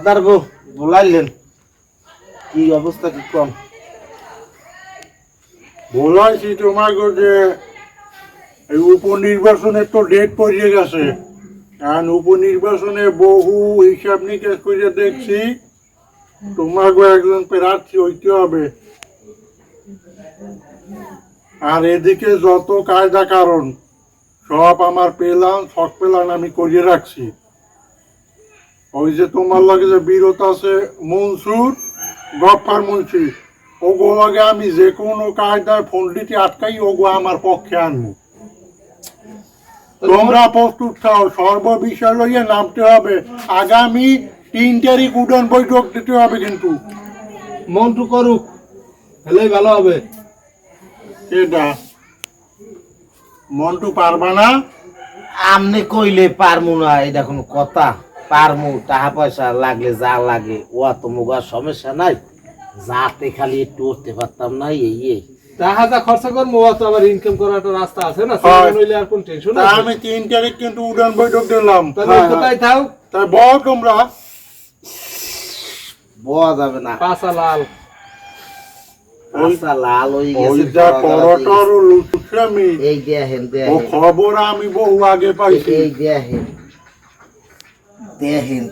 Doctor গো বলাইলেন কি অবস্থা কি কম? বলাইছি তোমাকে যে এই উপনির্বাচনের তো ডেট পড়িয়ে গেছে, কারণ উপনির্বাচনে বহু হিসাব নিকাশ করে দেখছি তোমাকে একজন প্রার্থী হইতে হবে। আর এদিকে যত কায়দা কারণ সব আমার প্ল্যান আমি করিয়ে রাখছি। ওই যে তোমার লাগে যে বিরত আছে মনসুর গফফার মুন্সি, ওগো লাগে আমি যে কোনো কায়দায় ফন্ডিটি আটকাই ওগো আমার পক্ষে আনবো। তোমরা প্রস্তুত থাও, সর্ববিষয় লইয়ে নামতে হবে। আগামী 3 তারিখ উডান বৈঠক দিতে হবে কিন্তু। মন্টু করুক হলেই ভালো হবে। এটা মন্টু পারবা না? আমনে কইলে পারমু না, এটা কোনো কথা? পারমু, টাকা পয়সা লাগলে যা লাগে ও তো মুগার সমস্যা নাই, যাতে খালি একটু উঠতে পারতাম না। এই টাকা যা খরচা করবো ও তো আবার ইনকাম করার একটা রাস্তা আছে না, নইলে আর কোন টেনশন তা আমি 3 তারিখ কিন্তু উডান বৈঠক দিলাম। তাহলে কোথায় থাও? তাই বল তোমরা। বোয়া যাবে না, পাঁচা লাল আচ্ছা লাল হয়ে ওই গেছে। যা করটর লুচ্ছামি এই দেখেন ও দেখেন খবর আমি বহু আগে পাইছি। এই দেখেন দেখেন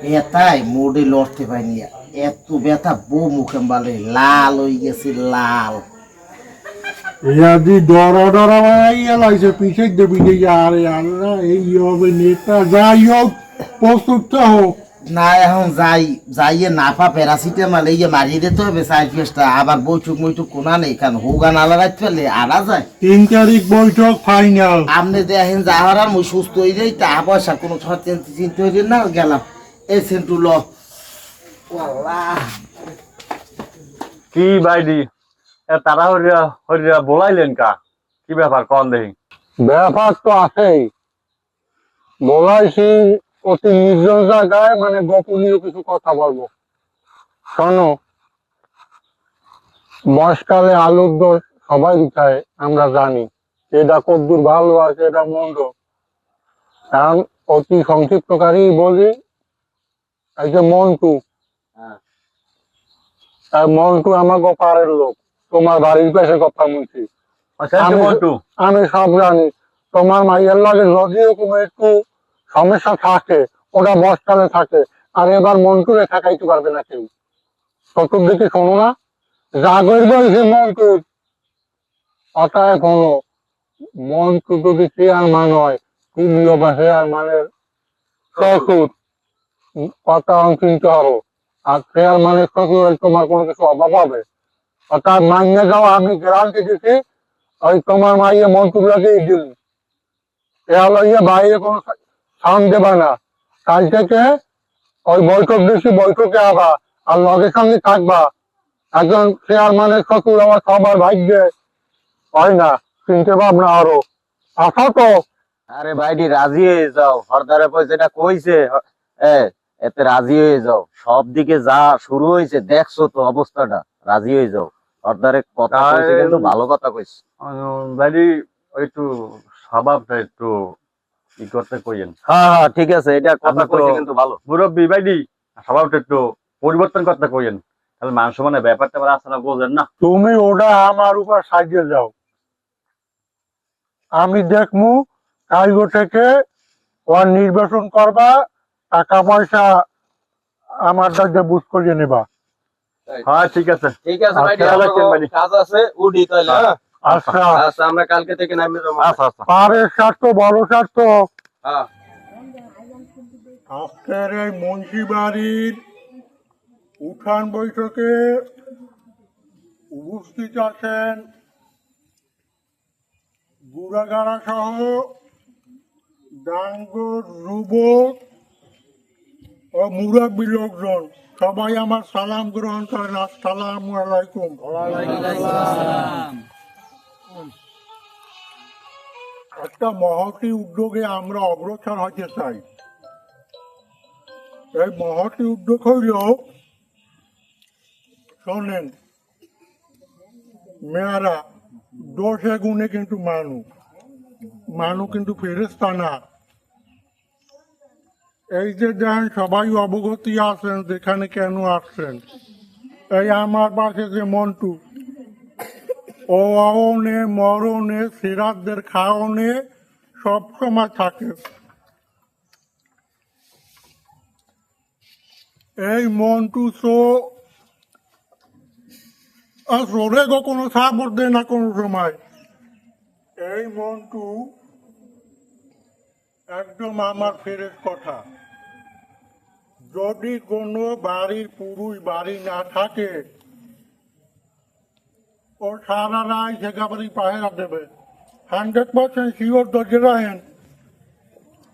ব্যথায় মোডে লড়তে পারিনি, এত ব্যথা বউ মুখে বলে লাল হয়ে গেছে লাল। ইয়াদি ডরা ডরা মাইয়া লাগছে পিছে দেবি যে আরে আল্লাহ এই হবে নেতা। যাই হোক প্রস্তুত হোক। না এখন যাইয়ে নাফা প্যারাসিটামল এই মারিয়ে দিতে হবে 4-5টা, আবার বৈঠক মৈঠক কোনা নেই, কারণ হোগা নালা রাখতে পারলে আনা যায়। 3 তারিখ বৈঠক ফাইনাল। আপনি দেখেন যাওয়ার আর মুই সুস্থ হয়ে যাই, টাকা পয়সা কোনো চিন্তা হয়ে না গেলাম। এই সেন্টু ল কি বাইদি তারা হরিয়া বলাইলেন কা? কি ব্যাপার কন দেখি। ব্যাপার তো আছেই, বলাইছি অতি নির্জন জায়গায়, মানে গোপনীয় কিছু কথা বলবো। শোনো, বয়সকালে আলুর দোষ সবাই দিতে আমরা জানি, এটা কদ্দুর ভালো আছে এটা মন্দ। কারণ অতি সংক্ষিপ্তকারী বলি, এই যে মন্টু, মন্টু আমার গোপালের লোক, তোমার বাড়ির পাশে কথা বলছি। আমি সব জানি। তোমার মাইয়ের লাগে যদিও কোনো একটু সমস্যা থাকে ওটা বয়সকালে থাকে, আর এবার মন্টুরে থাকাইতে পারবে না কেউ। চতুর্দিকে শোনো না, জাগর বয়সে মন্টু। অতএব শোনো, মন্টু যদি চেয়ারম্যান হয় তুমিও বা চেয়ারম্যানের শ্বশুর, কথা কিনতে হবে। আর চেয়ারম্যানের শ্বশুর তোমার কোনো কিছু অভাব হবে, অর্থাৎ মাইনে যাও আমি গ্যারান্টি দিচ্ছি, ওই তোমার মাইয়ে মন্টুর লাগিয়ে দিল এ বাইরে কোনো সাউন্ড দেবা না। কাল থেকে ওই বৈঠক দিচ্ছি, বৈঠকে আবা আর লগের সঙ্গে থাকবা। একজন চেয়ারম্যানের শ্বশুর আমার সবার ভাগ্যে হয় না, চিনতে ভাবনা আরো আসা তো। আরে ভাইডি রাজি হয়ে যাও, হরদারে যেটা কইছে এতে রাজি হয়ে যাও। সব দিকে যা শুরু হয়েছে দেখছো তো অবস্থাটা, রাজি হয়ে যাও। হরদারে কথা কইছে কিন্তু ভালো কথা কইছে। ভাইডি একটু স্বভাবটা একটু ই করতে কইেন। হ্যাঁ ঠিক আছে, এটা কথা কইছে কিন্তু ভালো। মুরব্বী ভাইডি স্বভাবটা একটু পরিবর্তন করতে কইেন, তাহলে মানুষ মানে ব্যাপারটা আসলে বোঝেন না। তুমি ওটা আমার উপর সাজিয়ে যাও, আমি দেখমু কালগো থেকে ওর নির্বাচন করবা, টাকা পয়সা আমার কাছে বুঝ করিয়ে নেবা। হ্যাঁ ঠিক আছে ঠিক আছে ভাই, কাজ আছে উঠি তাহলে। হ্যাঁ আচ্ছা আচ্ছা, আমরা কালকে থেকে নামে যাবো। আচ্ছা আচ্ছা। পারের স্বার্থ বড় স্বার্থ। হ্যাঁ আজকের এই মুন্সি বাড়ির উঠান বৈঠকে উপস্থিত আছেন বুড়াগাড়া সহ ডাঙ্গর যুবক ও মুরব্বী লোকজন, সবাই আমার সালাম গ্রহণ করেন। আসসালামু আলাইকুম। একটা মহতি উদ্যোগে আমরা অগ্রসর হতে চাই। এই মহতি উদ্যোগ হইল, শোনেন মেয়ারা, দোষে গুণে কিন্তু মানুষ কিন্তু ফেরেশতা না। এই যে দেন সবাই অবগতি আছেন যেখানে কেন আসছেন। এই আমার পাশে যে মন্টু, ও আওনে মরণে সিরাজদের খাওনে সব সময় থাকে। এই মন্টু আর সরে গো কোনো সাপোর্ট দেয় না কোনো সময়। এই মন্টু একদম আমার ফেরের কথা। যদি কোনো বাড়ির পুরুষ বাড়ি না থাকে, ও সারা রায় জায়গা বাড়ি পাহারা দেবে। 100% শিওর দরজে রাখেন,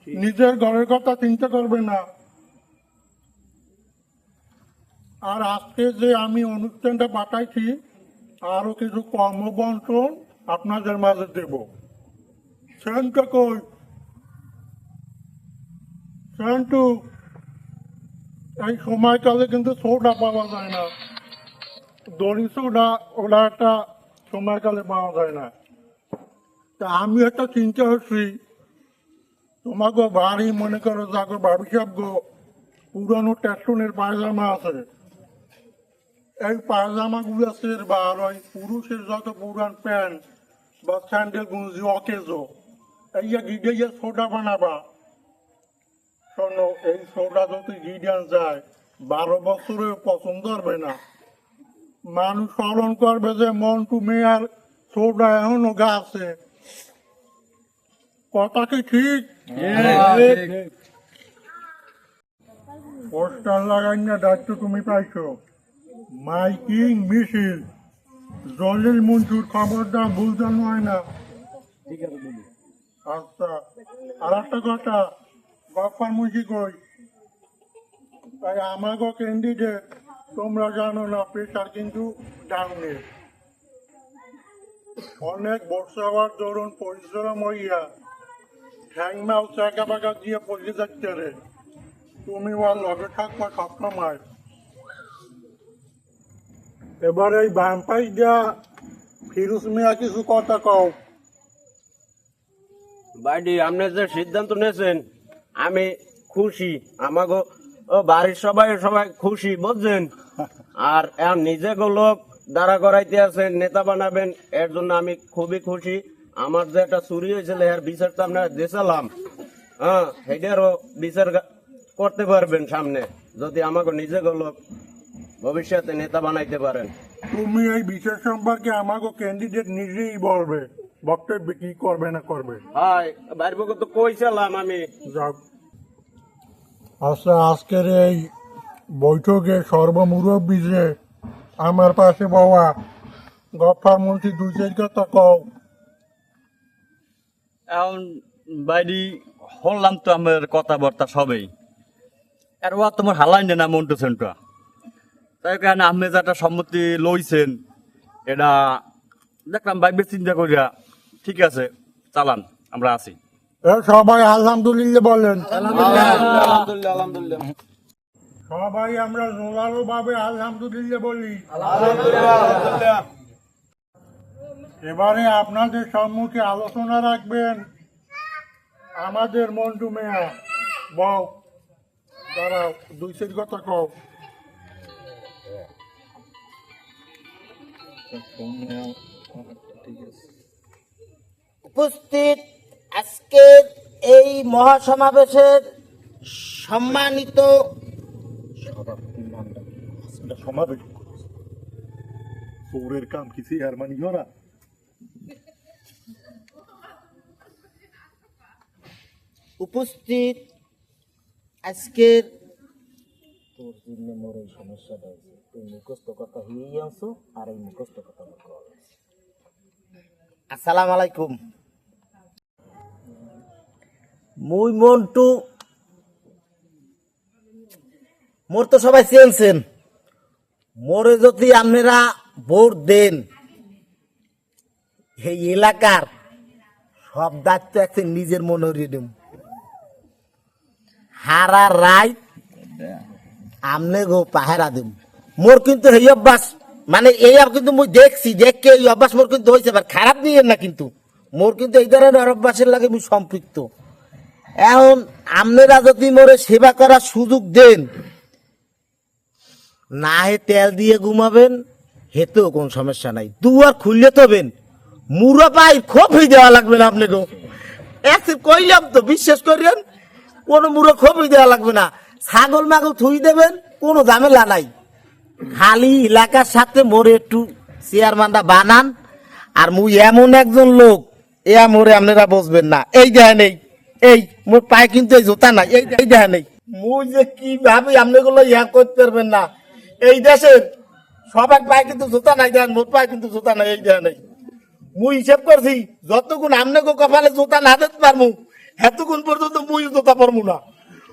নিজের ঘরের কথা চিন্তা করবে না। আর আজকে যে আমি অনুষ্ঠানটা পাঠাইছি, আরো কিছু কর্মবন্টন আপনাদের মাঝে দেব। সেন্টু কই? সেন্টু, এই সময়কালে কিন্তু সোডা পাওয়া যায় না, দড়ি সোডা, ওটা একটা সময়কালে পাওয়া যায় না। তা আমি একটা চিন্তা করছি, তোমাকে বাড়ি মনে করো যাকে বাবি সাহেব গো পুরানো ট্যাটনের পায়জামা আছে, এই পায়জামা গুলো বা আর ওই পুরুষের যত পুরান প্যান্ট বা স্যান্ডেল গুঁজি অকেজো এই গিডে সোডা বানাবা। শোনো, এই সোডা যদি গিডিয়ান যায় 12 বছরে পছন্দ করবে না। মানুষ স্মরণ করবে যে মন্টু মেয়ার সোডা এখনো গা আছে। কথা কি ঠিক? পোস্টার লাগাই না দায়িত্ব তুমি পাইছো। মাইকিং মিছিল, জলিল মঞ্জুর খবরটা ভুলতে হয় না। আচ্ছা, আর একটা কথা, গফার মুন্সি কই? তাই আমাকে ক্যান্ডিডেট তোমরা জানো না, প্রেশার কিন্তু ডাউনে। অনেক বর্ষা হওয়ার দরুন পরিশ্রম হইয়া ঠ্যাং মাও চাকা বাঁকা দিয়ে পড়ে যাচ্ছে রে। তুমি ওর লগে থাকবা সবসময়। এবার এই ভ্যাম্পাই দিয়া ফিরুজ মিয়া কিছু কথা কও। বাইডি, আপনি যে সিদ্ধান্ত নিয়েছেন আমি খুশি। আমাকে বাড়ির সবাই সবাই খুশি, বুঝছেন? আর নিজে লোক দাঁড়া করাইতে আছেন, নেতা বানাবেন, এর জন্য আমি খুবই খুশি। আমার যে একটা চুরি হয়েছিল এর বিচারটা আপনার দিয়েছিলাম, হ্যাঁ, সেটারও বিচার করতে পারবেন সামনে, যদি আমাকে নিজে লোক ভবিষ্যতে নেতা বানাইতে পারেন। তুমি এই বিষয় সম্পর্কে আমাকে ক্যান্ডিডেট নিজেই বলবে, বক্তব্য কি করবে না করবে। হয় বাইরে পক্ষে তো কইছিলাম আমি। যাক, আচ্ছা, আজকের এই বৈঠকে সর্বমুরব্বী যে আমার পাশে বাবা গফার মন্ত্রী 2-4 কথা কও। এখন বাইরি হলাম তো আমার কথাবার্তা সবেই, আর ও তোমার হালাই না মন্টু সেন্টা, তাই কারণে আপনি যে একটা সম্মতি লইছেন, এটা দেখলাম বাইবে চিন্তা করিয়া ঠিক আছে, চালান, আমরা আছি। সবাই আলহামদুলিল্লাহ বলেন। আলহামদুলিল্লাহ, আলহামদুলিল্লাহ। সবাই আমরা জোরালো ভাবে আলহামদুলিল্লাহ বলি। এবারে আপনাদের সম্মুখে আলোচনা রাখবেন আমাদের মন্টু মেয়া। বউ, দাঁড়াও, 2-4 কথা কও। উপস্থিত আজকের এই মহাসমাবেশের সম্মানিত সমাবেশ পৌরের কাম কিছু আর মানি ওরা। উপস্থিত আজকের তোর জন্য মোর এই সমস্যাটা হয়েছে, তুই মুখস্থ কথা হয়েই আনছো আর এই মুখস্থ কথা আসসালাম আলাইকুম। মুই মন্টু, মোর তো সবাই চেনছেন। মোরে যদি আপনারা ভোট দেন, এই এলাকার সব দায়িত্ব একটা নিজের মনে দিম। হারা রায় আমনে গো পাহারা দিম। মোর কিন্তু এই অভ্যাস, মানে এই কিন্তু মুই দেখছি, দেখকে এই অভ্যাস মোর কিন্তু হয়েছে। খারাপ নিয়ে না, কিন্তু মোর কিন্তু এই ধরনের অভ্যাসের লাগে মুই সম্পৃক্ত। এখন আপনারা যদি মোরে সেবা করার সুযোগ দেন, না হে তেল দিয়ে ঘুমাবেন, হেতেও কোন সমস্যা নাই। দুয়ার খুললে তবেন মুড়া পাই খোপই দেওয়া লাগবে না আপনাকে। এত কইলাম তো, বিশ্বাস করেন, কোনো মুড়ো খোপই দেওয়া লাগবে না। ছাগল মাগল থুই দেবেন, কোনো ঝামেলা নাই। খালি এলাকার সাথে মোরে একটু চেয়ারম্যানটা বানান। আর মুই এমন একজন লোক, মোরে আপনারা বসবেন না। এই দেহা নেই, এই মোর পায়ে কিন্তু এই জোতা নাই, এই দেহা নেই। মুই যে কি ভাবি আপনাগুলো করতে পারবেন না। এই দেশের সবার পায়ে কিন্তু জোতা নাই, দেন মোর পায়ে কিন্তু জোতা নাই, এই দেহা নেই। মুই হিসাব করছি, যতক্ষণ আপনাকে কপালে জোতা না দিতে পারবো, এতক্ষণ পর্যন্ত মুই জোতা পারবো না।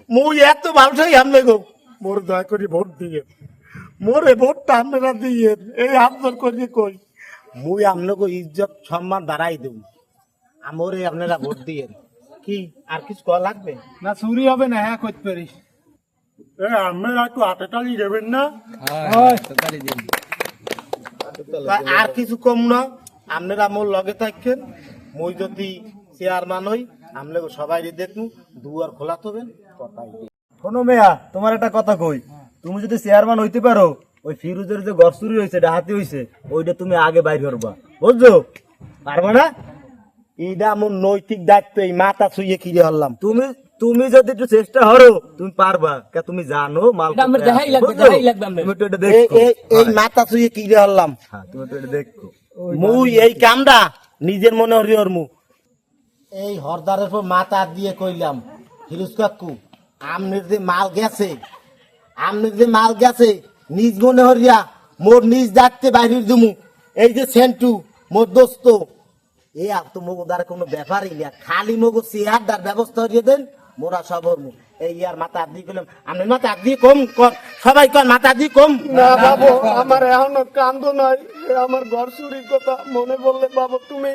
মুই এত ভালোটাই আপনাকে মোর দয়া করে ভোট দিয়ে, মোরে ভোটটা আপনারা দিয়ে এই আপনার করে কই, মুই আপনাকে ইজ্জত সম্মান দাঁড়াই দেব। আমরে আপনারা ভোট দিয়ে কি আর কিছু করা লাগবে না? চুরি হবে না, হ্যাঁ করতে পারিস। আপনারা একটু হাতে তালি দেবেন না? আর কিছু কম না। আপনারা মোর লগে থাকেন, মুই যদি চেয়ারম্যান হই, আপনাকে সবাই দেখুন, দুয়ার খোলা তবেন কথাই। শোনো মেয়া, তোমার একটা কথা কই, তুমি যদি চেয়ারম্যান হইতে পারো, ওই ফিরোজের যে ঘর চুরি হয়েছে, ডাহাতি হয়েছে, ওইটা তুমি আগে বাইর করবা, বুঝছো? পারবে না? এইটা আমার নৈতিক দায়িত্ব। এই মাথা ছুঁয়ে কিনে হলাম। তুমি যদি একটু চেষ্টা করো, তুমি পারবা। কে তুমি জানো মাল এটা আমার দেখাই লাগবে, বুঝছো? দেখাই লাগবে আমার। তুমি একটু এটা দেখো। এই মাথা ছুঁয়ে কিনে হলাম। হ্যাঁ, তুমি একটু এটা দেখো। মুই এই কামটা নিজের মনে হরি মু এই হরদারের পর মাথা দিয়ে কইলাম, ফিরোজ কাকু, আমনের যে মাল গেছে নিজ মনে হরিয়া মোর নিজ দাঁড়তে বাইরে দুমু। এই যে সেন্টু মোর দোস্ত, এই আর তো মগো দ্বারা কোনো ব্যাপারই না। খালি মগো চেয়ারদার ব্যবস্থা হরিয়ে দেন, মোরা সব হরমু। এই আর মাথা দিয়ে কইলাম, আপনি মাথা দিয়ে কম কর, সবাই কর মাথা দিয়ে কম। না বাবু, আমার এখনো কান্দ নাই। আমার ঘর চুরির কথা মনে পড়লে বাবু তুমি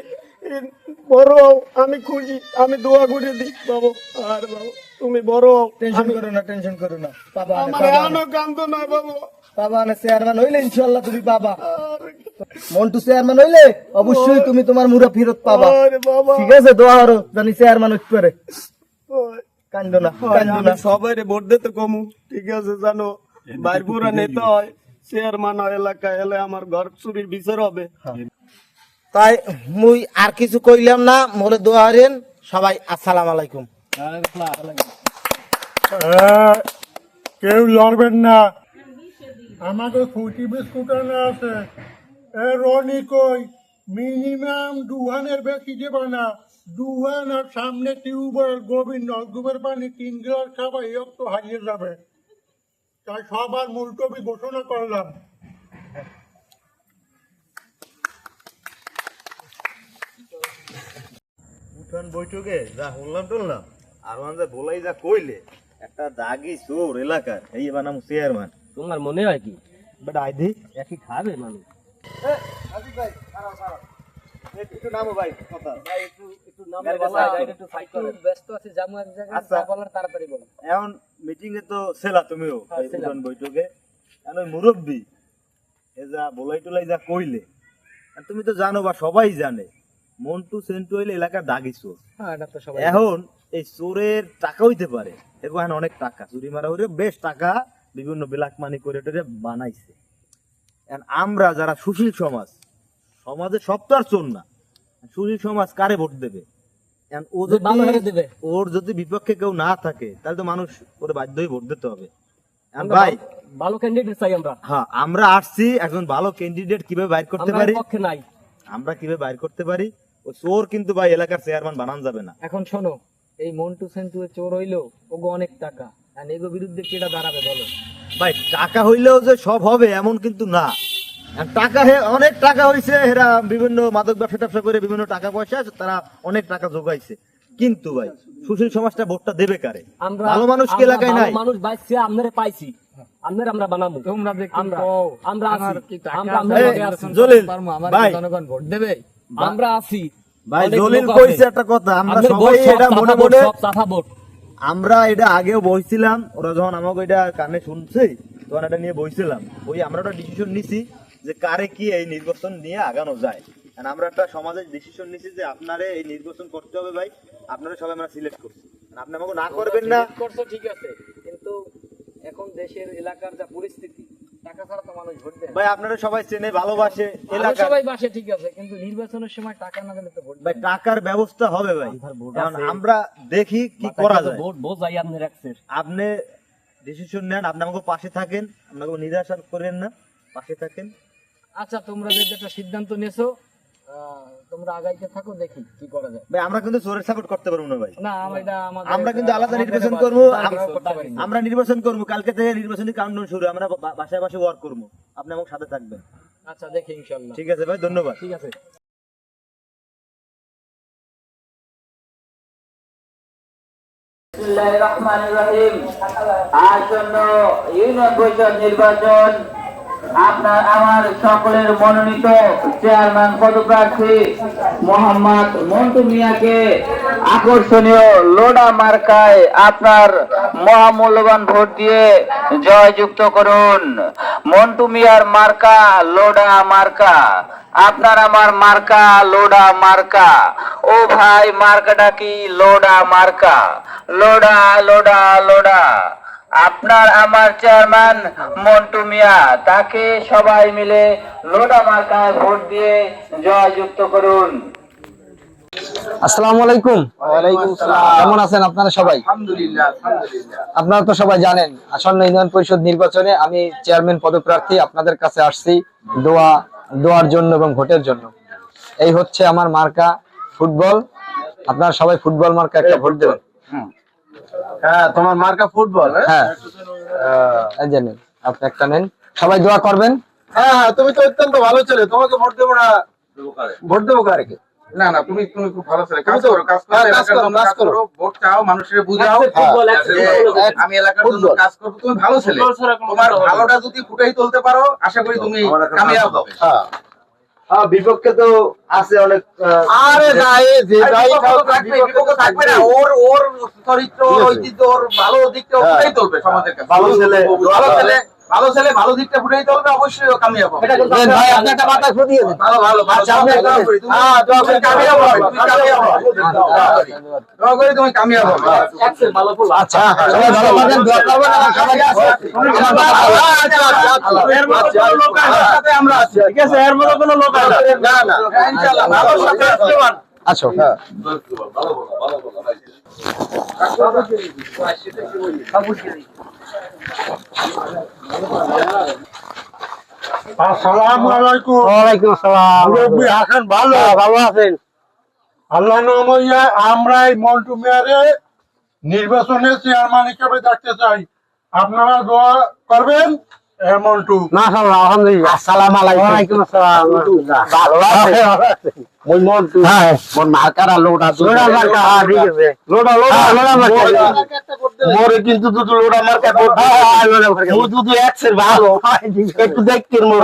বড় হও, আমি খুশি, আমি দোয়া করে দিই বাবু। আর বাবু তুমি বড় হও, টেনশন করো না, টেনশন করো না। বাবা আমার এখনো কান্দ নাই বাবু। বাবা চেয়ারম্যান হইলে ইনশাল্লাহ তুমি পাবা। মন্টু চেয়ারম্যান হইলে অবশ্যই তুমি তোমার মুড়া ফেরত পাবা। আরে বাবা, ঠিক আছে, দোয়া করো জানি চেয়ারম্যান হইতে পারে। কান্দো না, কান্দো না। সবাই ভোট দিতে কমু, ঠিক আছে? জানো বাইরপুরা নেতা হয়, চেয়ারম্যান হয় এলাকায়, এলে আমার ঘর চুরির বিচার হবে। তাই মুই আর কিছু কইলাম না, মোরে দোয়া হরেন সবাই। আসসালামু আলাইকুম। কেউ লড়বেন না, আমাকে ফুটি বিস্কুট আনা আছে। রনি কই মিনিমাম দুহানের বেশি দেবে না। দুহান আর সামনে টিউবওয়েল, গভীর নলকূপের পানি 3 গ্লাস খাবার তো হারিয়ে যাবে। তাই সবার মুলতবি ঘোষণা করলাম। উঠান বৈঠকে যা শুনলাম টুনলাম, আর মানে বলাই যা কইলে, একটা দাগি চোর এলাকার এই বানাম চেয়ারম্যান। তোমার মনে হয় কি বাট আইদি একই খাবে মানুষ? একটু নামো ভাই, কথা ব্যস্ত আছে, যাবো এক জায়গায়, আচ্ছা। যা বলার তাড়াতাড়ি বলো। এখন মিটিং এ তো ছেলা তুমিও হ্যাঁ, এই ছিলাম। উঠান বৈঠকে, এখন ওই মুরব্বী এ যা বলাই টুলাই যা কইলে, আর তুমি তো জানো বা সবাই জানে, মন্টু সেন্টু হইলে এলাকার দাগি চোর। হ্যাঁ, এটা তো সবাই এখন এই চোরের টাকা হইতে পারে, এখন অনেক টাকা চুরি মারা হইলে বেশ টাকা বিভিন্ন ব্ল্যাক মানি করে টোরে বানাইছে। এখন আমরা যারা সুশীল সমাজ, সমাজে সব তো আর চোর না, সুশীল সমাজ কারে ভোট দেবে? এখন ও যে ভালো হয়ে যদি দেবে। ওর যদি বিপক্ষে কেউ না থাকে, তাহলে তো মানুষ ওরে বাধ্য হয়ে ভোট দিতে হবে। এখন আমরা ভাই, ভালো ক্যান্ডিডেট চাই আমরা। হ্যাঁ, আমরা আসছি একজন ভালো ক্যান্ডিডেট কিভাবে বাইর করতে আমরা পারি, এর পক্ষে নাই। আমরা কিভাবে বাইর করতে পারি। ও চোর কিন্তু ভাই এলাকার চেয়ারম্যান বানান যাবে না। এখন শোনো, এই মন্টু সেন্টু চোর হইলো, ওগো অনেক টাকা, আর এগো বিরুদ্ধে কেটা দাঁড়াবে বলো? ভাই টাকা হইলেও যে সব হবে এমন কিন্তু না। আর টাকা অনেক টাকা হইছে, এরা বিভিন্ন মাদক ব্যবসা ট্যাবসা করে বিভিন্ন টাকা পয়সা আছে, তারা অনেক টাকা যোগাইছে। কিন্তু ভাই সুশীল সমাজটা ভোটটা দেবে কারে? আমরা ভালো মানুষ কি এলাকায় নাই? মানুষ বাইছে, আপনারে পাইছি, আপনারা আমরা বানাবো। তোমরা যে কি আমরা কও, আমরা আমার আছি, কি টাকা আমরা আছে? লগে আছি। জলিল আমার ভাই, জনগণ ভোট দেবে। আমরা আছি ভাই অনেক জলিল লোক কইছে আছে। একটা কথা, আমরা আমাদের সবাই ভোট সব এটা মনে চাপা ভোট, মনে, সব চাপা ভোট। আমরা এটা আগেও বইছিলাম, ওরা যখন আমাকে এটা কানে শুনছে তখন এটা নিয়ে বইছিলাম, ওই আমরা একটা ডিসিশন নিছি যে কারে কি এই নির্বাচন নিয়ে আগানো যায়। আমরা একটা সমাজের ডিসিশন নিছি যে আপনারে এই নির্বাচন করতে হবে ভাই, আপনারা সবাই আমরা সিলেক্ট করছি। আপনি আমাকে না করবেন না। করছো ঠিক আছে, কিন্তু এখন দেশের এলাকার যা পরিস্থিতি, টাকা ছাড়া তো মানুষ ভোট দেয় না। ভাই আপনারা সবাই চেনে ভালোবাসে মানুষ এলাকা। সবাই বাসে ঠিক আছে, কিন্তু নির্বাচনের সময় টাকা না দিলে তো ভোট ভাই দেয় না। টাকার ব্যবস্থা হবে ভাই, ভোট এখন আছে। আমরা দেখি কি করা যায়। ভোট বোঝাই আপনি রাখছেন। আপনি ডিসিশন নেন, আপনি আমাকে পাশে থাকেন, আপনাকে নিরাশা করেন না, পাশে থাকেন। আচ্ছা, তোমরা যে একটা সিদ্ধান্ত নিয়েছো, তোমরা আগাইতে থাকো, দেখি কি করা যায়। ভাই আমরা কিন্তু জোরের সাপোর্ট করতে পারবো না ভাই, না এটা আমাদের আমরা কিন্তু আলাদা আমাদের নির্বাচন ব্যাপার, করবো। আমরা কিছু করতে পারি না। আমরা নির্বাচন করবো, কালকে থেকে নির্বাচনী কাউন্টডাউন শুরু, আমরা বাসায় বাসায় ওয়ার্ক করবো, আপনি আমার সাথে থাকবেন। আচ্ছা দেখি ইনশাআল্লাহ। ঠিক আছে ভাই, ধন্যবাদ। ঠিক আছে। বিসমিল্লাহির রহমানির রহিম। আসন্ন ইউনিয়ন পরিষদ নির্বাচন, আপনার আমার সকলের মনোনীত চেয়ারম্যান পদপ্রার্থী মোহাম্মদ মন্টু মিয়াকে আকর্ষণীয় লোডা মার্কায় আপনার মহামূল্যবান ভোট দিয়ে জয়যুক্ত করুন। মন্টু মিয়ার মার্কা লোডা মার্কা, আপনার আমার মার্কা লোডা মার্কা। ও ভাই, মার্কাটা কি? লোডা মার্কা। লোডা লোডা লোডা। আপনার আমার চেয়ারম্যান মন্টু মিয়া, তাকে সবাই মিলে লোডা মার্কায় ভোট দিয়ে জয়যুক্ত করুন। আসসালামু আলাইকুম। ওয়ালাইকুম আসসালাম। কেমন আছেন আপনারা সবাই? আলহামদুলিল্লাহ। আপনারা তো সবাই জানেন আসন্ন ইউনিয়ন পরিষদ নির্বাচনে আমি চেয়ারম্যান পদপ্রার্থী, আপনাদের কাছে আসছি দোয়ার জন্য এবং ভোটের জন্য। এই হচ্ছে আমার মার্কা ফুটবল, আপনারা সবাই ফুটবল মার্কা একটা ভোট দেবেন। হ্যাঁ, তোমার মার্কা ফুটবল। হ্যাঁ, এই যে নেন, আপনি একটা নেন, সবাই দোয়া করবেন। হ্যাঁ, তুমি তো অত্যন্ত ভালো ছেলে, তোমাকে ভোট দেবো না? ভোট দেবো কারকে? না না, তুমি তুমি খুব ভালো ছেলে, কাজ করো, কাজ করো, এলাকার জন্য কাজ করো, ভোট চাও, মানুষের বুঝাও। আমি এলাকার জন্য কাজ করবো, তুমি ভালো ছেলে, তোমার ভালোটা যদি ফুটাই তুলতে পারো, আশা করি তুমি কামিয়াব হবে। বিপক্ষে তো আছে অনেক। আরে গায়ে যে যাই থাকবে, বিপক্ষ থাকবে না, ওর ওর চরিত্র, ওর ঐতিহ্য, ওর ভালো দিকটা ফুটাই তুলবে সমাজের কাছে। ভালো ছেলে, ভালো ছেলে, ভালো ছেলে, ভালো দিকটা ফুটাই তুলবে, অবশ্যই ও কামিয়াব হবে। দেন ভাই, আপনি একটা মাথা ফুটিয়ে দেন। ভালো ভালো ভালো, আচ্ছা, আপনি একটা- তুমি কামিয়াব হবে, তুমি কামিয়াব হবে, দোয়া করি তুমি কামিয়াব হবে। আচ্ছা, সবাই ভালো থাকেন, দোয়া করবেন, আর সবাই এর মতো কোনো লোক আমার সাথে আমরা আছি, ঠিক আছে? এর মতো কোনো লোক আছে না, না, ইনশাআল্লাহ ভালো সাথে আসবে। আচ্ছা। আসসালামু আলাইকুম। ওয়ালাইকুম আসসালাম। মুরব্বি হাসান ভালো? ভালো আছেন? আল্লাহ নমইয়া আমরা এই মন্টু মিয়ারে নির্বাচনে চেয়ারম্যান হিসেবে দেখতে চাই, আপনারা দোয়া করবেন। মন্টু মাশাআল্লাহ, আলহামদুলিল্লাহ। আসসালামু আলাইকুম। ওয়ালাইকুম আসসালাম। ভালো আছেন? ওই মন্টু হ্যাঁ, মন মার্কারা লোডা মার্কা। হ্যাঁ, ঠিক আছে। লোডা মার্কা। মোরে কিন্তু দুটো লোড়া মার্কা করতে ও দুটো এক্সের ভালো একটু দেখতেন মোর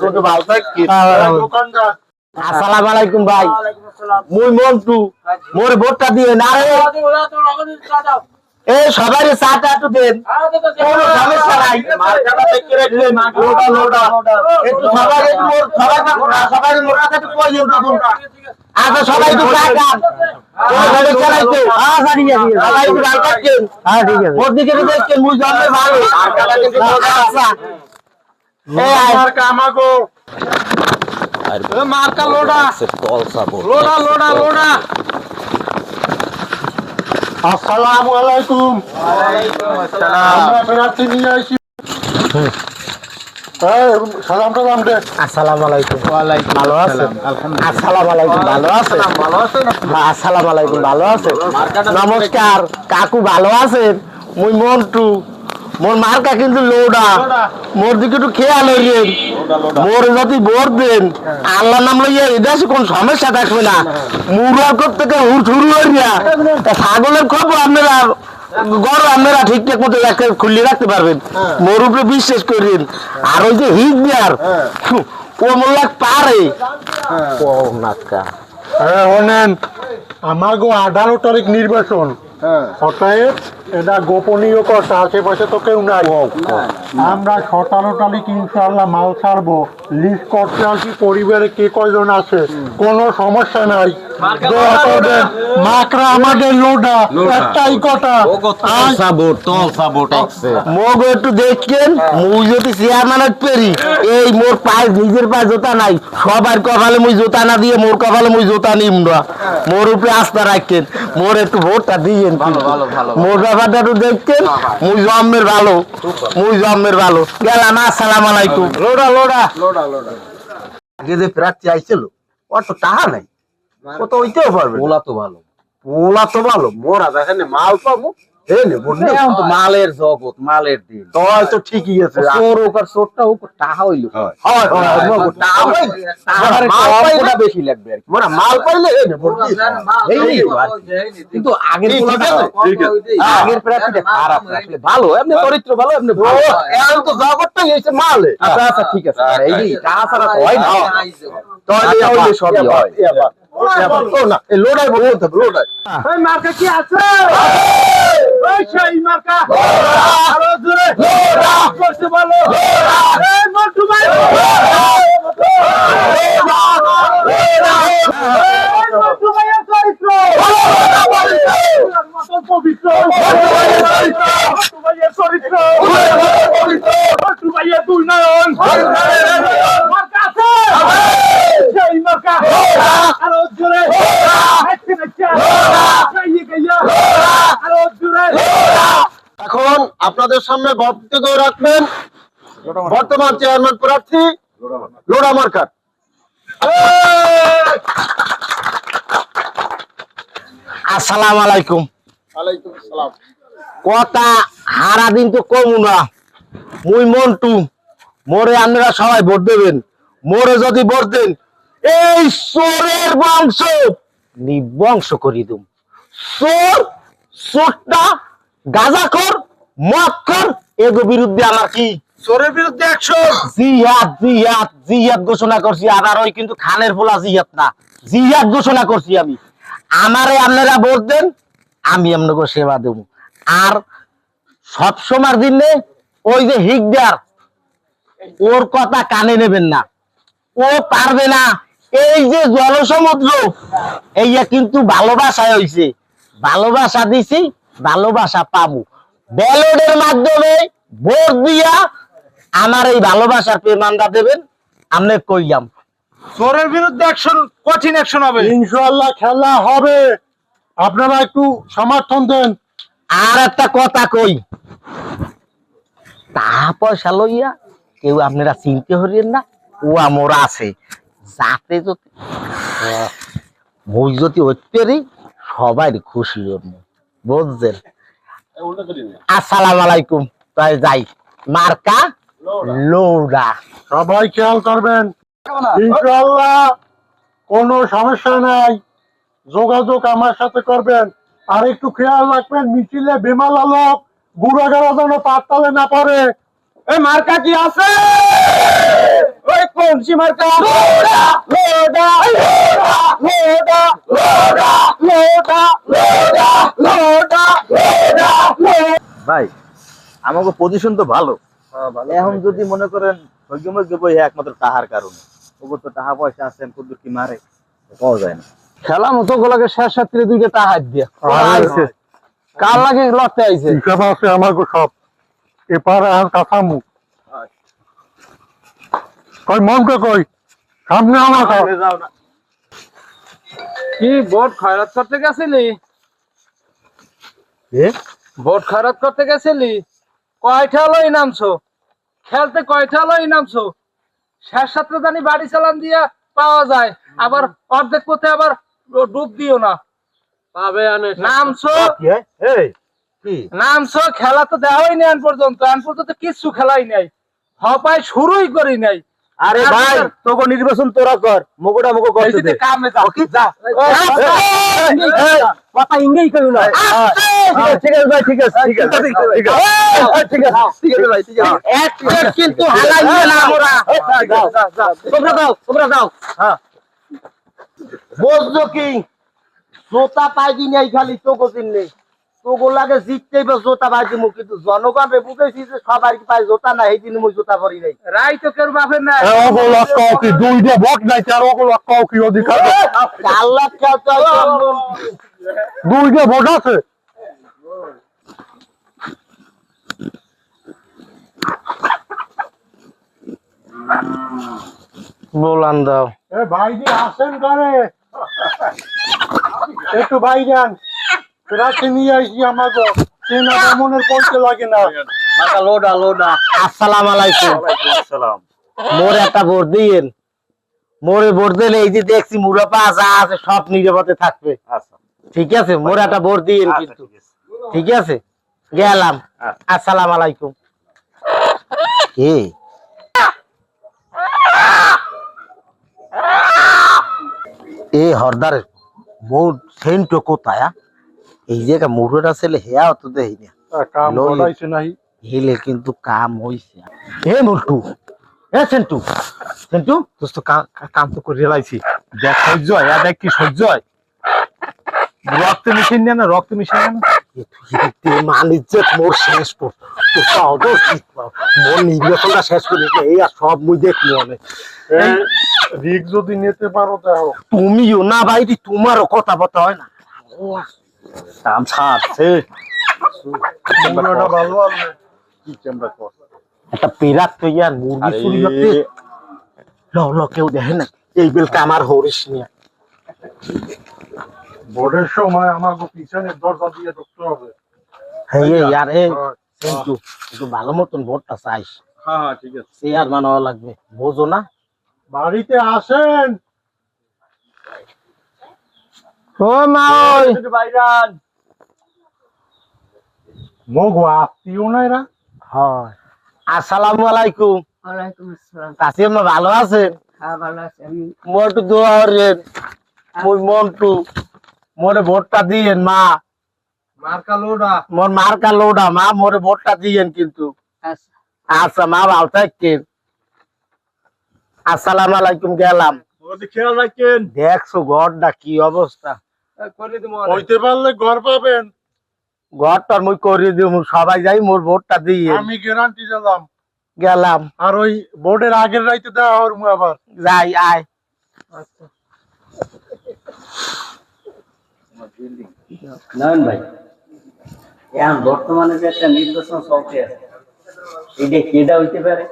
দুটো ভালো থাকি দোকানদার। আসসালামু আলাইকুম ভাই। মুই মন্টু, মোর ভোটটা দিয়ে না রে। এই সবাই চাটা একটু দেন, কোনো সমস্যা নাই। মার্কাটা দেখে রাখবেন, লোডা একটু সবাই একটু সবাই মোর কাছে একটু কই দিন তো। আচ্ছা, সবাই একটু কাটান, কোনো সমস্যা নাই তো। আচ্ছা, ঠিক আছে, সবাই একটু কাটান। হ্যাঁ, ঠিক আছে। ওর দিকে দেখছেন, মুই জন্মে ভালো। আচ্ছা, এই মার্কা আমাগো মার্কা লোডা লোডা লোডা লোডা। আসসালামু আলাইকুম। আমরা প্রার্থী নিয়ে আসি। সালাম টালাম দে। আসসালামু আলাইকুম। ওয়ালাইকুম ভালো আছেন? আলহামদুলিল্লাহ। আসসালামু আলাইকুম, ভালো আছেন? ভালো আছেন? আসসালামু আলাইকুম, ভালো আছেন? নমস্কার কাকু, ভালো আছেন? মুই মন্টু, মোর মার্কা কিন্তু লোডা, মোর দিকে একটু খেয়াল হইলেন। মোর যদি ভোট দেন, আল্লাহ নাম লইয়া এদেশে কোন সমস্যা থাকবে না। মুরার থেকে শুরু হইয়া ছাগলের খবর আপনারা গড় আপনারা ঠিকঠাক মতো খুলে রাখতে পারবেন, মোর উপরে বিশ্বাস করেন। আর ওই যে হিট দেয়ার ও মোল্লা পারে ও নাটকা। হ্যাঁ, শোনেন, আমাগো 18 তারিখ নির্বাচন, অতএব এটা গোপনীয় কথা, আশেপাশে তো কেউ নাই। আমরা 17 তারিখ ইনশাআল্লাহ মাল ছাড়বো। লিস্ট করতে আসি পরিবারে কে কয়জন আছে, কোনো সমস্যা নাই। মাকড়া আমাদের লোডা, একটাই কথা। মগ একটু দেখছেন, মুই যদি চেয়ারম্যানের পেরি, এই মোর পায়ে নিজের পায়ে জোতা নাই, সবার কপালে মুই জোতা না দিয়ে মোর কপালে মুই জোতা নিম না। মোর উপরে আস্থা রাখেন, মোর একটু ভোটটা দিয়েন। মোর ব্যাপারটা একটু দেখছেন, মুই জন্মের ভালো, মুই জন্মের ভালো। গেলাম, আসসালামু আলাইকুম। লোডা লোডা আগে যে প্রার্থী আইছিল ওর তো টাকা নাই, ও তো ওইতেও পারবে। ওলা তো ভালো, ওলা তো ভালো। মোরা দেখেন মাল পাবো, মালের জগৎ, মালের দিন তো ঠিকই আছে। বেশি লাগবে আর কি, মোরা মাল পাইলে কিন্তু আগের আগের প্রার্থীটা খারাপ, আসলে ভালো, এমনি চরিত্র ভালো, এমনি এখন তো জগৎটাই হয়েছে মালে। আচ্ছা আচ্ছা ঠিক আছে, এই টাকা ছাড়া তো হয় না, তো সবই হয়। না লোডাই বলতে হবে, লোডাই মার্কা কি আছে? মার্কা আরো জোরে করতে বলো। মন্টু ভাই মন্টু ভাইয়ের চরিত্র পবিত্র, মন্টু ভাইয়ের চরিত্র, মন্টু ভাইয়ের দুই নয়ন। মার্কা আছে সেই মার্কা আরো জোরে এখন আপনাদের সামনে বক্তব্য রাখবেন বর্তমান চেয়ারম্যান প্রার্থী লোডা মার্কার। আসসালামু আলাইকুম। কথা হারা দিন তো কম না, মুই মন্টু, মোরে আপনারা সবাই ভোট দেবেন। মোরে যদি ভোট দেন, এই চোরের বংশ নিবংশ করি দুম। চোর, চোরটা, গাঁজাখোর, মদখোর, এগো বিরুদ্ধে আমার কি চোরের বিরুদ্ধে অ্যাকশন। জিহাদ জিহাদ জিহাদ ঘোষণা করছি। আবার ওই কিন্তু খানের ফোলা জিহাদ না, জিহাদ ঘোষণা করছি আমি। আমারে আপনারা ভোট দেন, আমি আপনাকে সেবা দেব। আর সবসময়ের দিনে ওই যে হিগদার, ওর কথা কানে নেবেন না, ও পারবে না। এই যে জলসমুদ্র, এইয়া কিন্তু ভালোবাসায় হইছে, ভালোবাসা দিছি, ভালোবাসা পাবো। ব্যালটের মাধ্যমে ভোট দিয়া আমার এই ভালোবাসার পেমানটা দেবেন। আপনি কইলাম চোরের বিরুদ্ধে অ্যাকশন, কঠিন অ্যাকশন হবে ইনশাআল্লাহ। খেলা হবে, আপনারা একটু সমর্থন দেন। আর একটা কথা কই, টাকা পয়সা লইয়া কেউ আপনারা চিনতে হরিয়েন না, ও আমার আছে। যাতে যদি মই যদি হইতেরি সবাই খুশি হন, বুঝছেন? আসসালামু আলাইকুম। তাই যাই, মার্কা লোডা। সবাই খেয়াল করবেন, ইনশাআল্লাহ কোনো সমস্যা নাই, যোগাযোগ আমার সাথে করবেন। আর একটু খেয়াল রাখবেন, মিছিলে বেমাল আলোক গুড়াগাড়া যেন পাততালে না পড়ে। এই মার্কা কি আছে? ওই কোনসি মার্কা? লোডা লোডা লোডা লোডা লোডা লোডা লোডা লোডা। ভাই আমাকে পজিশন তো ভালো, এখন যদি মনে করেন ভাগ্যমগ্য বই একমাত্র টাহার কারণে, ওপর তো টাকা পয়সা আছে, কুদ্দুর কি মারে পাওয়া যায় না। খেলা মতো গোলাকে শেষ সাত্রে দুইটা টাহার দিয়া কার লাগে লড়তে আইছে। হিসাব আছে আমাকে সব, এপারে আর কাঁচামু কই মনকে কই সামনে আমাকে কি ভোট খয়রাত করতে গেছিলি? ভোট খয়রাত করতে গেছিলি? কয়টা লই নামছো খেলতে, কয়টা লই নামছো? শেষ সাত্রে জানি বাড়ি চালান দিয়া পাওয়া যায়, আবার অর্ধেক পথে আবার ডুব দিও না। পাবে নামছো নামছো, খেলা তো দেওয়াই নেই আন পর্যন্ত, কিচ্ছু খেলাই নাই, হপায় শুরুই করি নাই। আরে ভাই তোকে নির্বাচন তোরা কর, মুগোটা মুগো করতে দে। কামে যা কথা ইংরেজি কইও না। ঠিক আছে ভাই, ঠিক আছে ঠিক আছে ঠিক আছে ঠিক আছে ভাই, ঠিক আছে। একটা কিন্তু হালাইবে না আমরা। তোমরা দাও, তোমরা দাও। হ্যাঁ বুঝছো কি, জোতা পাই দি নাই, খালি তোকে দিন নেই। তোগুলো লাগে জিততেই বা জোতা বাজি মুখ, কিন্তু জনগণে বুঝেছি যে সবার পায় জোতা না, এই দিন মুই জোতা পরি নাই। রাই তো কেউ বাপের না ওগুলো কও কি দুইটা ভোট নাই আর ওগুলো কও কি অধিকার আল্লাহ খেলতে দুইটা ভোট আছে বলান দাও। এ ভাইজি আসেন করে একটু ভাইজান রাতে নিয়ে আসি আমাকে চেনা মনের পয়সা লাগে না। লোডা লোডা। আসসালামু আলাইকুম। আসসালাম। মোর একটা ভোট দিয়েন, মোরে ভোট দিলে এই যে দেখছি মুরাপা যা আছে সব নিরাপদে থাকবে। আচ্ছা ঠিক আছে, মোর একটা ভোট দিয়েন কিন্তু। ঠিক আছে, গেলাম। আসসালামু আলাইকুম। এ হরদারের মোর সেন্টো কোথায়? এই জায়গা মুরুটা ছেলে হেয়া তো দেই না, কাম করাইছে নাই হেলে কিন্তু কাম হইছে। হে মুন্টু, এ সেন্টু, সেন্টু দোস্ত কাম তো করে লাইছি। দেখ সহ্য হয় দেখ কি সহ্য হয় রক্ত মিশিয়ে না রক্ত মিশিয়ে না মানিজ্জত মোর শেষ কর তো পাও দোস্ত, মোর নির্বাচনটা শেষ করে দিলে এই আর সব মুই দেখবো অনেক। রিক যদি নিতে পারো তাও তুমিও না ভাইটি, তোমারও কথা বলতে হয় না। কাম ছাড়ছে। মুরাটা ভালো আছে কি চামড়া কর একটা পেরাক তো ইয়ার মুরগি চুরি করতে ল কেউ দেখে না, এই বেলটা আমার হরিস নিয়ে। ভোটের সময় আমাকে পিছনে দরজা দিয়ে ঢুকতে হবে। হ্যাঁ ইয়ার এ কিন্তু একটু ভালো মতন ভোটটা চাইস। হ্যাঁ হ্যাঁ ঠিক আছে। সে আর মানাও লাগবে, বোঝো না? বাড়িতে আসেন। ও মা ওই ভাইজান। মগো আত্মীয় নাই রা হয়। আসসালামু আলাইকুম। ওয়ালাইকুম আসসালাম। কাসিম মা ভালো আছেন? হ্যাঁ ভালো আছি আমি। মোটু দোয়া করেন, মুই মন্টু, মোরে ভোটটা দিয়েন মা। মার্কা লোডা মোর মার্কা লোডা মা, মোরে ভোটটা দিয়েন কিন্তু। আচ্ছা আচ্ছা মা, ভালো থাকেন। আসসালামু আলাইকুম, গেলাম। খেয়াল রাখেন। দেখছো ঘরটা কি অবস্থা? করে দিমু হইতে পারলে ঘর পাবেন। ঘরটার মুই করে দিব, সবাই যাই মোর ভোটটা দিয়ে। আমি গ্যারান্টি দিলাম। গেলাম, আর ওই বোর্ডের আগের রাইতে দেওয়া হর মু আবার যাই আয়। নয়ন ভাই, এখন বর্তমানে যে একটা নির্বাচন চলছে আছে, এটা কেডা হইতে পারে?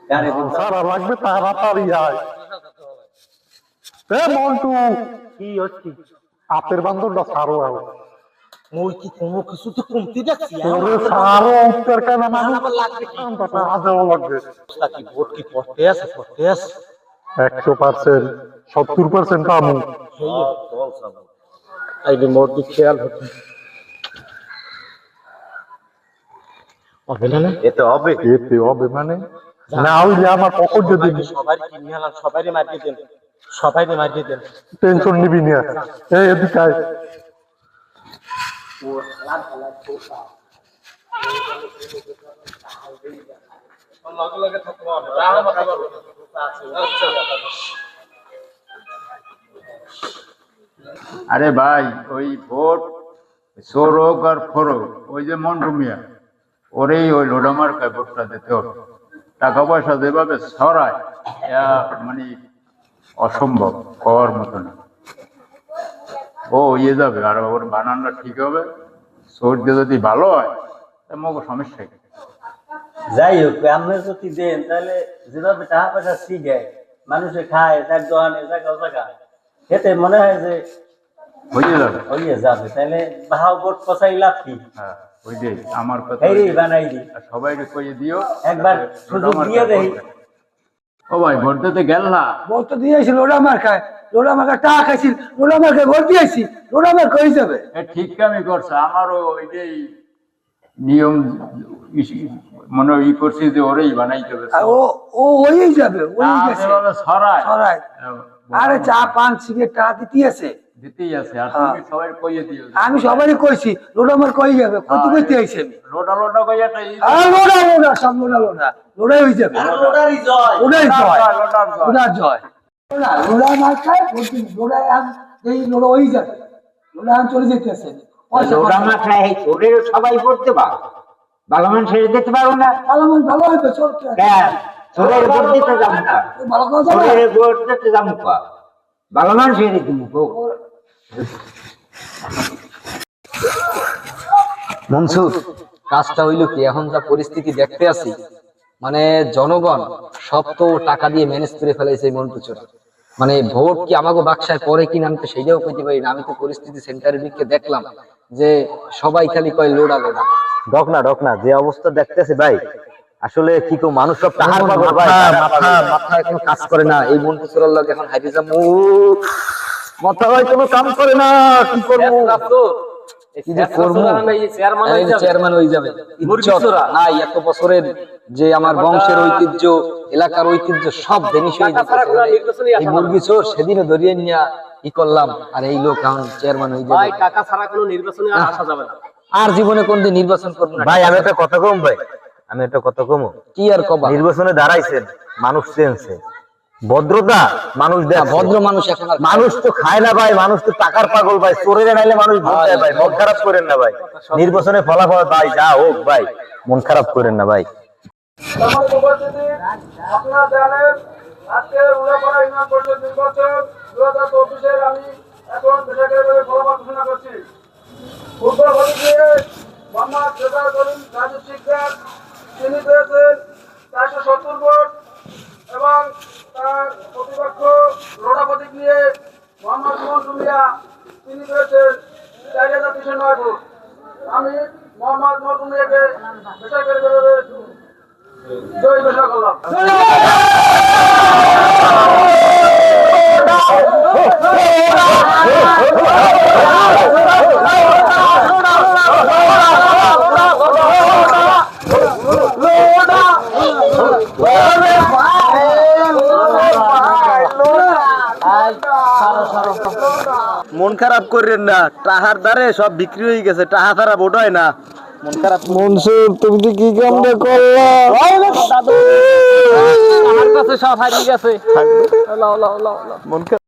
কারে সারা লাগবে তাড়াতাড়ি আয়। এ মন্টু কি হচ্ছে? হাতের বান্ধবটা সারো আও মুই কি কোনো কিছু তো কমতি দেখছি? তোরে সারো উত্তর কেন মানুষ লাগবে কি? আমটা আজও লাগবে কি ভোট কি করতে আছে, করতে আছে? 100% 70% পামু। আইডি মোট দি খেয়াল হচ্ছে হবে না? এতে হবে? এতে হবে মানে না হইলে আমার পকেট যদি সবাই কিনে আনলাম, সবাইরে মারিয়ে দেন, সবাইরে মারিয়ে দেন। টেনশন নিবি না। এই এদিকে আয়। আরে ভাই, ওই ভোট চোর হোক আর ফোর হোক, ওই যে মন্টু মিয়া, ওরেই ওই লোডামার ভোটটা দিতে হবে। টাকা পয়সা যেভাবে ছড়ায় মানে অসম্ভব, কর মতো না। ও ইয়ে যাবে, আর ওর বানানটা ঠিক হবে। চোর দিয়ে যদি ভালো হয় তা মগো সমস্যা কি? যাই হোক, আপনি যদি দেন তাহলে যেভাবে টাকা পয়সা শিখে মানুষে খায়, তার দোকানে জায়গা এতে মনে হয় যে হয়ে যাবে। হইয়ে যাবে। তাহলে ভাও ভোট পচাই লাভ কি? হ্যাঁ, ওই যে আমার কথা এই বানাই দি, সবাইকে কইয়ে দিও, একবার সুযোগ দিয়ে দেই। ও ভাই ভোট দিতে গেল না? ভোট তো দিয়েছি লোডা মার্কায়, লোডা মার্কা টাকা খাইছি, লোডা মার্কায় ভোট দিয়েছি, লোডা মার্কা হয়ে যাবে। ঠিক কামই করছে। আমারও এটাই নিয়ম মনে ই করছি যে ওরেই বানাইতে হবে। আর ও হয়েই যাবে, হয়েই গেছে। ছড়ায় ছড়ায়। আরে চা পান সিগারেট টাকা দিতেই আছে, দিতেই আছে। আর তুমি সবাই কইয়ে দিও। আমি সবারই কইছি লোডা মার্কা হয়ে যাবে, কত কইতে আইছি আমি। লোটা লোটা কইয়া আর লোডা লোডা সব লোডা লোডা লোডাই হয়ে যাবে। লোডারই জয়, লোডাই জয়, লোটার জয়। লোডার জয়। লোডা মার্কায় ভোট দিন, লোডা এই লোডা হয়ে যাবে, লোডা চলে যেতেছে। লোডা মাথায় এই চোরের সবাই পড়তে পারো, ভালো মানুষের দিতে পারো না। চোরের ভোট দিতে যাবো না, চোরের ভোট দিতে যাবো না, ভালো মানুষের দিব। মনসুর, কাজটা হইলো কি, এখন যা পরিস্থিতি দেখতে আছি, মানে জনগণ সব তো টাকা দিয়ে ম্যানেজ করে ফেলাইছে এই মন্টু চোর। মানে ভোট কি আমাকে বাক্সায় পরে কি নামতে সেইটাও কইতে পারি না। আমি তো পরিস্থিতি সেন্টারের দিকে দেখলাম যে সবাই খালি কয় লোডা লোডা। ডক না যে অবস্থা দেখতেছে ভাই, আসলে কি কো মানুষ সব টাকার পাগল ভাই, মাথা এখন কাজ করে না। এই মন্টু চোরের লগে এখন হাইতে যাবো, মাথা ভাই কোনো কাম করে না, কি করবো? কি যে করবো, চেয়ারম্যান হয়ে যাবে। ইজ্জত নাই, এত বছরের যে আমার বংশের ঐতিহ্য, এলাকার ঐতিহ্য সব ভেনিশ হয়ে যাচ্ছে। এই মুরগি চোর সেদিনও ধরিয়ে নিয়ে ই করলাম, আর এই লোক এখন চেয়ারম্যান হয়ে যাবে। টাকা ছাড়া কোনো নির্বাচনে আর আসা যাবে না। আর জীবনে কোনদিন নির্বাচন করবো না। ভাই আমি একটা কথা কম ভাই, আমি একটা কথা কম, কি আর কবা, নির্বাচনে দাঁড়াইছেন, মানুষ চেনছে, ভদ্রতা মানুষ দেয়, ভদ্র মানুষ এখন আর মানুষ তো খায় না ভাই, মানুষ তো টাকার পাগল ভাই, চোরের নাইলে মানুষ ভোট দেয় ভাই, মন খারাপ করেন না ভাই, নির্বাচনে ফলাফল ভাই যা হোক ভাই, মন খারাপ করেন না ভাই। আপনারা জানেন আজকে উল্লাপাড়া ইউনিয়ন পরিষদ নির্বাচন 2024-এর আমি এখন বেসরকারিভাবে ফলাফল ঘোষণা করছি। ফুটবল ভলিতে মোহাম্মদ রেজাউল করিম রাজু শিকদার তিনি পেয়েছেন 470 ভোট এবং তার প্রতিপক্ষ লোডা প্রতীক নিয়ে মোহাম্মদ মন্টু মিয়া তিনি পেয়েছেন 4309 ভোট। আমি মোহাম্মদ মন্টু মিয়াকে বেসরকারিভাবে জয় ঘোষণা করলাম। মন খারাপ করেন না, টাহার দ্বারে সব বিক্রি হয়ে গেছে, টাহা ছাড়া ভোট হয় না। মন খারাপ মনসুর, তুমি কি কামটা করলা? আমার কাছে সব হারিয়ে গেছে। মন খারাপ